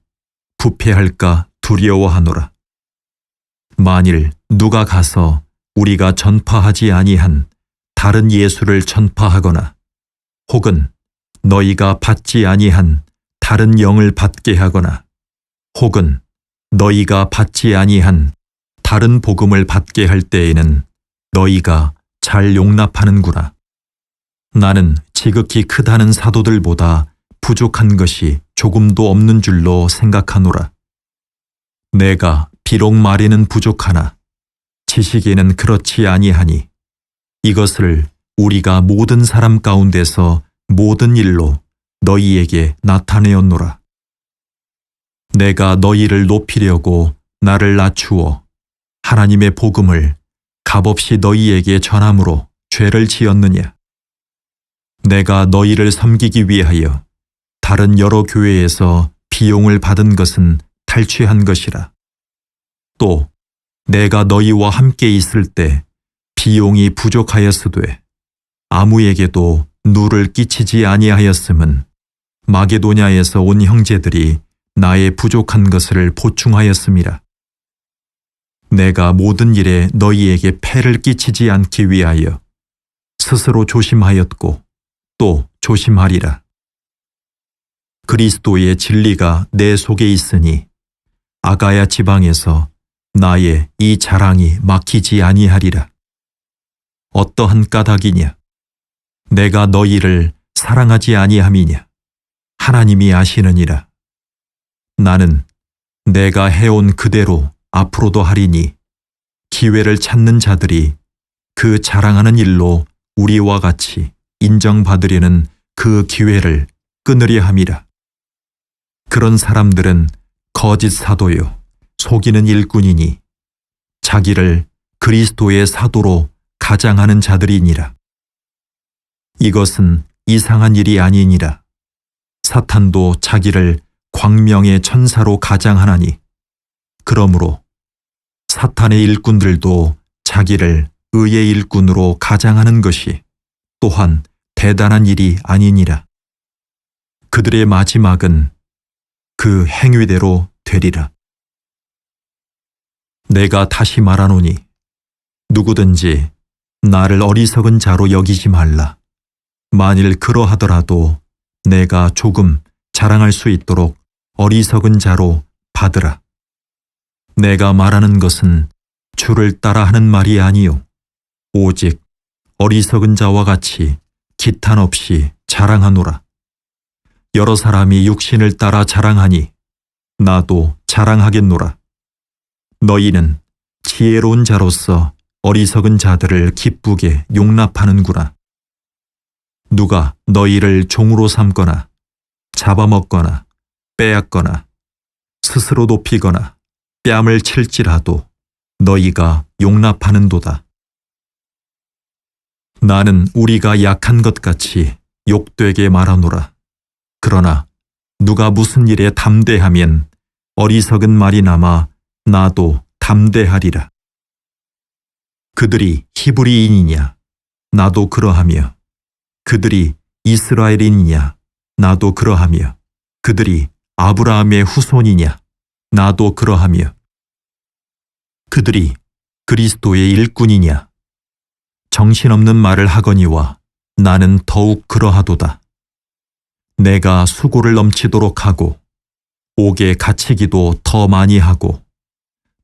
부패할까 두려워하노라. 만일 누가 가서 우리가 전파하지 아니한 다른 예수를 전파하거나 혹은 너희가 받지 아니한 다른 영을 받게 하거나 혹은 너희가 받지 아니한 다른 복음을 받게 할 때에는 너희가 잘 용납하는구나. 나는 지극히 크다는 사도들보다 부족한 것이 조금도 없는 줄로 생각하노라. 내가 비록 말에는 부족하나 지식에는 그렇지 아니하니 이것을 우리가 모든 사람 가운데서 모든 일로 너희에게 나타내었노라. 내가 너희를 높이려고 나를 낮추어 하나님의 복음을 값없이 너희에게 전함으로 죄를 지었느냐? 내가 너희를 섬기기 위하여 다른 여러 교회에서 비용을 받은 것은 탈취한 것이라. 또 내가 너희와 함께 있을 때 비용이 부족하였으되 아무에게도 누를 끼치지 아니하였음은 마게도냐에서 온 형제들이 나의 부족한 것을 보충하였음이라. 내가 모든 일에 너희에게 폐를 끼치지 않기 위하여 스스로 조심하였고 또 조심하리라. 그리스도의 진리가 내 속에 있으니 아가야 지방에서 나의 이 자랑이 막히지 아니하리라. 어떠한 까닭이냐? 내가 너희를 사랑하지 아니함이냐? 하나님이 아시느니라. 나는 내가 해온 그대로 앞으로도 하리니 기회를 찾는 자들이 그 자랑하는 일로 우리와 같이 인정받으려는 그 기회를 끊으려 함이라. 그런 사람들은 거짓 사도요 속이는 일꾼이니 자기를 그리스도의 사도로 가장하는 자들이니라. 이것은 이상한 일이 아니니라. 사탄도 자기를 광명의 천사로 가장하나니 그러므로 사탄의 일꾼들도 자기를 의의 일꾼으로 가장하는 것이 또한 대단한 일이 아니니라. 그들의 마지막은 그 행위대로 되리라. 내가 다시 말하노니 누구든지 나를 어리석은 자로 여기지 말라. 만일 그러하더라도 내가 조금 자랑할 수 있도록 어리석은 자로 받으라. 내가 말하는 것은 주를 따라 하는 말이 아니요 오직 어리석은 자와 같이 기탄 없이 자랑하노라. 여러 사람이 육신을 따라 자랑하니 나도 자랑하겠노라. 너희는 지혜로운 자로서 어리석은 자들을 기쁘게 용납하는구나. 누가 너희를 종으로 삼거나 잡아먹거나 빼앗거나 스스로 높이거나 뺨을 칠지라도 너희가 용납하는도다. 나는 우리가 약한 것 같이 욕되게 말하노라. 그러나 누가 무슨 일에 담대하면 어리석은 말이 남아 나도 담대하리라. 그들이 히브리인이냐? 나도 그러하며 그들이 이스라엘인이냐? 나도 그러하며 그들이 아브라함의 후손이냐? 나도 그러하며 그들이 그리스도의 일꾼이냐? 정신없는 말을 하거니와 나는 더욱 그러하도다. 내가 수고를 넘치도록 하고 옥에 갇히기도 더 많이 하고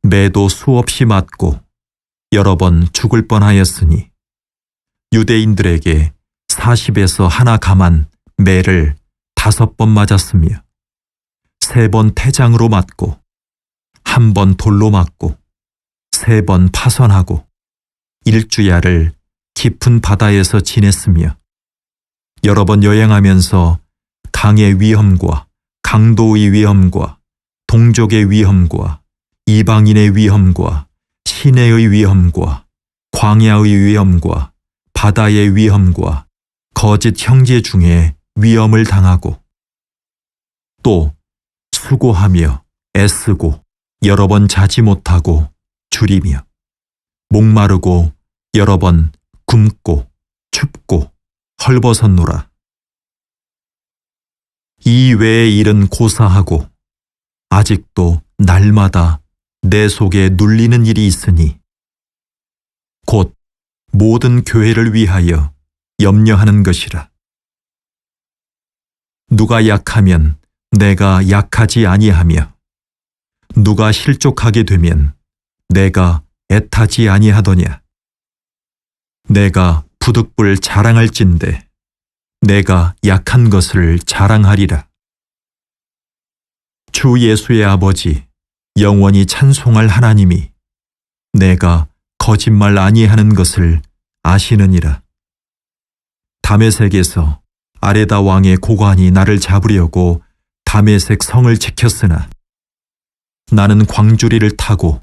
매도 수없이 맞고 여러 번 죽을 뻔하였으니 유대인들에게 40에서 하나 감한 매를 5번 맞았으며 3번 태장으로 맞고 1번 돌로 맞고 3번 파선하고 1주야를 깊은 바다에서 지냈으며 여러 번 여행하면서 강의 위험과 강도의 위험과 동족의 위험과 이방인의 위험과 시내의 위험과 광야의 위험과 바다의 위험과 거짓 형제 중에 위험을 당하고 또 수고하며 애쓰고 여러 번 자지 못하고 줄이며 목마르고 여러 번 굶고 춥고 헐벗었노라. 이 외의 일은 고사하고 아직도 날마다 내 속에 눌리는 일이 있으니 곧 모든 교회를 위하여 염려하는 것이라. 누가 약하면 내가 약하지 아니하며 누가 실족하게 되면 내가 애타지 아니하더냐. 내가 부득불 자랑할진대 내가 약한 것을 자랑하리라. 주 예수의 아버지 영원히 찬송할 하나님이 내가 거짓말 아니하는 것을 아시느니라. 다메섹에서 아레다 왕의 고관이 나를 잡으려고 다메섹 성을 지켰으나 나는 광주리를 타고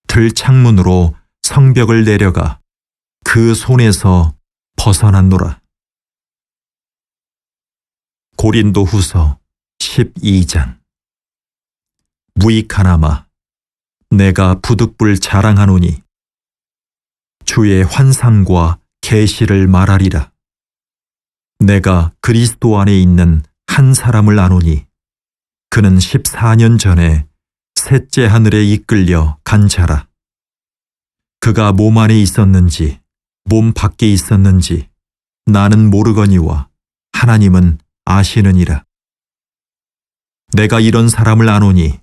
들창문으로 성벽을 내려가 그 손에서 벗어났노라. 고린도후서 12장. 무익하나마 내가 부득불 자랑하노니 주의 환상과 계시를 말하리라. 내가 그리스도 안에 있는 한 사람을 아노니 그는 14년 전에 셋째 하늘에 이끌려 간 자라. 그가 몸 안에 있었는지 몸 밖에 있었는지 나는 모르거니와 하나님은 아시느니라. 내가 이런 사람을 아노니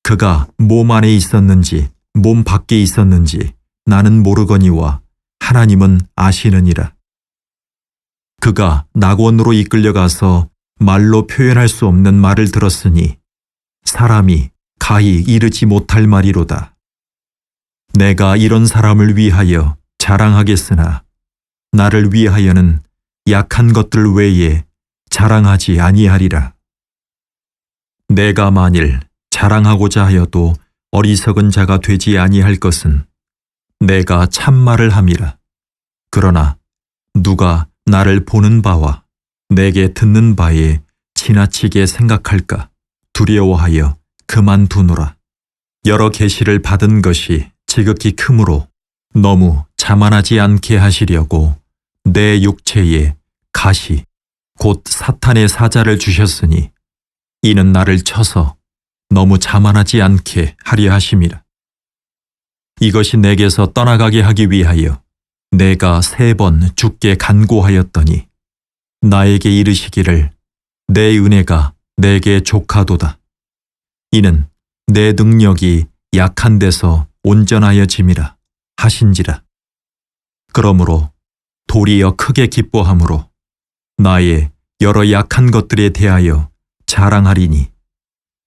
그가 몸 안에 있었는지 몸 밖에 있었는지 나는 모르거니와 하나님은 아시느니라. 그가 낙원으로 이끌려가서 말로 표현할 수 없는 말을 들었으니 사람이 가히 이르지 못할 말이로다. 내가 이런 사람을 위하여 자랑하겠으나 나를 위하여는 약한 것들 외에 자랑하지 아니하리라. 내가 만일 자랑하고자 하여도 어리석은 자가 되지 아니할 것은 내가 참말을 함이라. 그러나 누가 나를 보는 바와 내게 듣는 바에 지나치게 생각할까 두려워하여 그만두노라. 여러 계시를 받은 것이 지극히 크므로 너무 자만하지 않게 하시려고 내 육체에 가시 곧 사탄의 사자를 주셨으니 이는 나를 쳐서 너무 자만하지 않게 하려 하심이라. 이것이 내게서 떠나가게 하기 위하여 내가 3번 주께 간구하였더니 나에게 이르시기를 내 은혜가 내게 족하도다. 이는 내 능력이 약한 데서 온전하여짐이라 하신지라. 그러므로 도리어 크게 기뻐함으로 나의 여러 약한 것들에 대하여 자랑하리니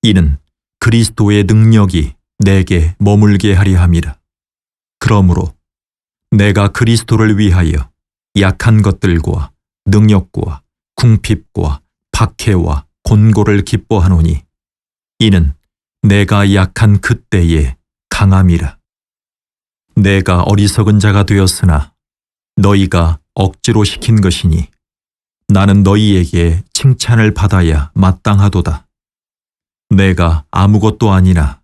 이는 그리스도의 능력이 내게 머물게 하려 함이라. 그러므로 내가 그리스도를 위하여 약한 것들과 능력과 궁핍과 박해와 곤고를 기뻐하노니 이는 내가 약한 그때에 강함이라. 내가 어리석은 자가 되었으나 너희가 억지로 시킨 것이니 나는 너희에게 칭찬을 받아야 마땅하도다. 내가 아무것도 아니나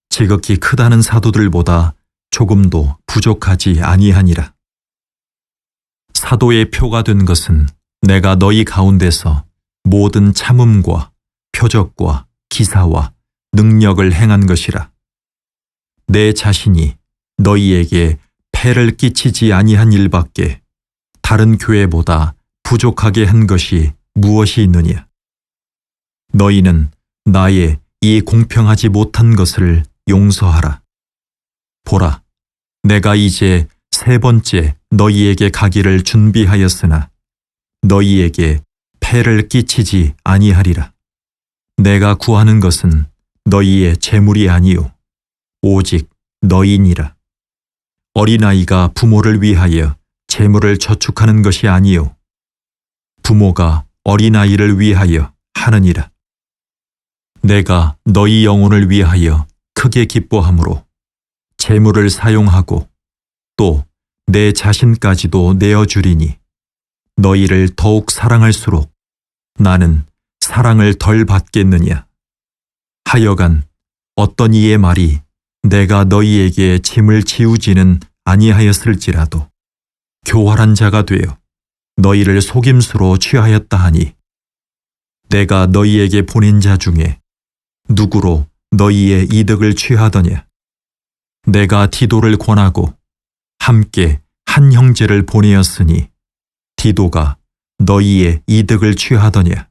지극히 크다는 사도들보다 조금도 부족하지 아니하니라. 사도의 표가 된 것은 내가 너희 가운데서 모든 참음과 표적과 기사와 능력을 행한 것이라. 내 자신이 너희에게 폐를 끼치지 아니한 일밖에 다른 교회보다 부족하게 한 것이 무엇이 있느냐? 너희는 나의 이 공평하지 못한 것을 용서하라. 보라, 내가 이제 3번째 너희에게 가기를 준비하였으나 너희에게 폐를 끼치지 아니하리라. 내가 구하는 것은 너희의 재물이 아니요 오직 너희니라. 어린아이가 부모를 위하여 재물을 저축하는 것이 아니요 부모가 어린아이를 위하여 하느니라. 내가 너희 영혼을 위하여 크게 기뻐함으로 재물을 사용하고 또 내 자신까지도 내어주리니 너희를 더욱 사랑할수록 나는 사랑을 덜 받겠느냐. 하여간 어떤 이의 말이 내가 너희에게 짐을 지우지는 아니하였을지라도 교활한 자가 되어 너희를 속임수로 취하였다 하니 내가 너희에게 보낸 자 중에 누구로 너희의 이득을 취하더냐. 내가 디도를 권하고 함께 한 형제를 보내었으니 디도가 너희의 이득을 취하더냐.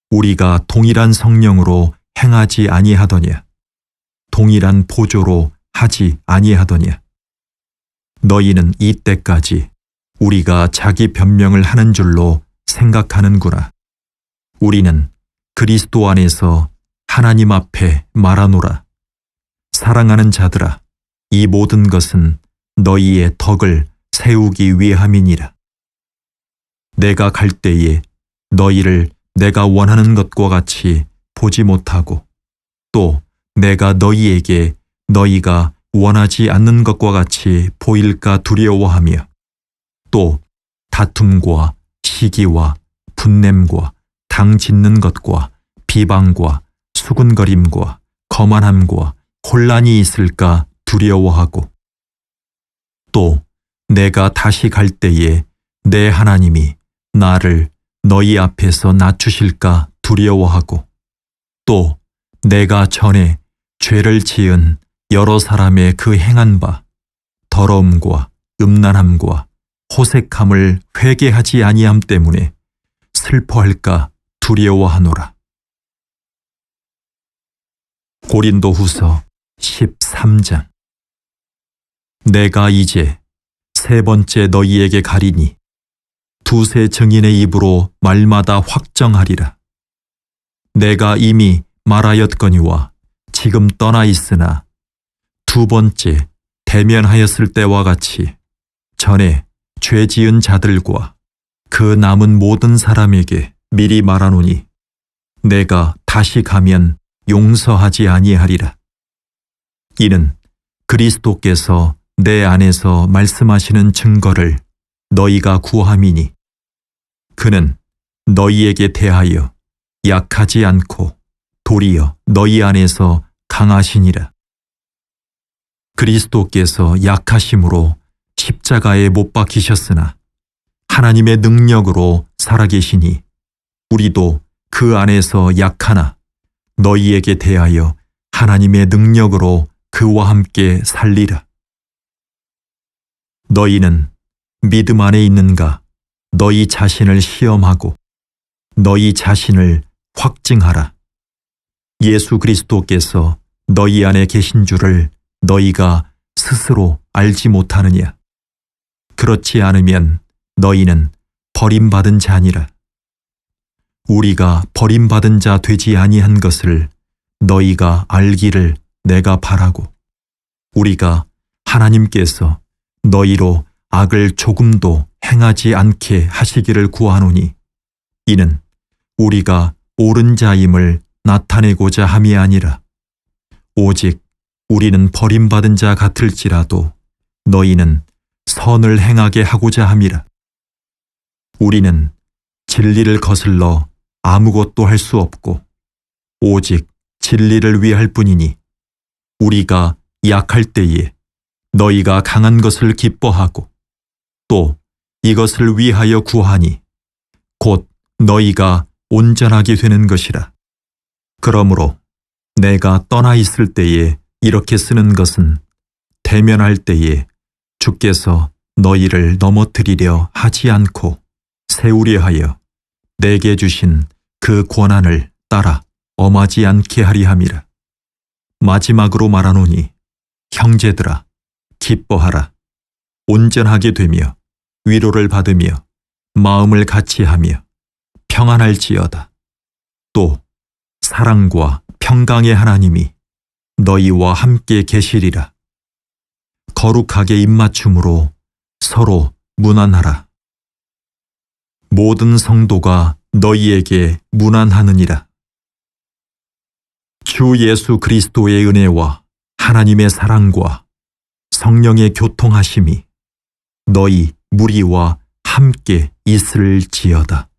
우리가 동일한 성령으로 행하지 아니하더냐. 동일한 보조로 하지 아니하더냐. 너희는 이때까지 우리가 자기 변명을 하는 줄로 생각하는구나. 우리는 그리스도 안에서 하나님 앞에 말하노라. 사랑하는 자들아, 이 모든 것은 너희의 덕을 세우기 위함이니라. 내가 갈 때에 너희를 내가 원하는 것과 같이 보지 못하고 또 내가 너희에게 너희가 원하지 않는 것과 같이 보일까 두려워하며 또 다툼과 시기와 분냄과 당 짓는 것과 비방과 수군거림과 거만함과 혼란이 있을까 두려워하고 또 내가 다시 갈 때에 내 하나님이 나를 너희 앞에서 낮추실까 두려워하고 또 내가 전에 죄를 지은 여러 사람의 그 행한 바 더러움과 음란함과 호색함을 회개하지 아니함 때문에 슬퍼할까 두려워하노라. 고린도후서 13장. 내가 이제 세 번째 너희에게 가리니 두세 증인의 입으로 말마다 확정하리라. 내가 이미 말하였거니와 지금 떠나 있으나 두 번째 대면하였을 때와 같이 전에 죄 지은 자들과 그 남은 모든 사람에게 미리 말하노니 내가 다시 가면 용서하지 아니하리라. 이는 그리스도께서 내 안에서 말씀하시는 증거를 너희가 구함이니 그는 너희에게 대하여 약하지 않고 도리어 너희 안에서 강하시니라. 그리스도께서 약하심으로 십자가에 못 박히셨으나 하나님의 능력으로 살아계시니 우리도 그 안에서 약하나 너희에게 대하여 하나님의 능력으로 그와 함께 살리라. 너희는 믿음 안에 있는가? 너희 자신을 시험하고 너희 자신을 확증하라. 예수 그리스도께서 너희 안에 계신 줄을 너희가 스스로 알지 못하느냐? 그렇지 않으면 너희는 버림받은 자니라. 우리가 버림받은 자 되지 아니한 것을 너희가 알기를 내가 바라고 우리가 하나님께서 너희로 악을 조금도 행하지 않게 하시기를 구하노니 이는 우리가 옳은 자임을 나타내고자 함이 아니라 오직 우리는 버림받은 자 같을지라도 너희는 선을 행하게 하고자 함이라. 우리는 진리를 거슬러 아무것도 할 수 없고 오직 진리를 위할 뿐이니 우리가 약할 때에 너희가 강한 것을 기뻐하고 또 이것을 위하여 구하니 곧 너희가 온전하게 되는 것이라. 그러므로 내가 떠나 있을 때에 이렇게 쓰는 것은 대면할 때에 주께서 너희를 넘어뜨리려 하지 않고 세우려 하여 내게 주신 그 권한을 따라 엄하지 않게 하리 함이라. 마지막으로 말하노니 형제들아 기뻐하라. 온전하게 되며 위로를 받으며 마음을 같이하며 평안할지어다. 또 사랑과 평강의 하나님이 너희와 함께 계시리라. 거룩하게 입맞춤으로 서로 문안하라. 모든 성도가 너희에게 문안하느니라. 주 예수 그리스도의 은혜와 하나님의 사랑과 성령의 교통하심이 너희 무리와 함께 있을지어다.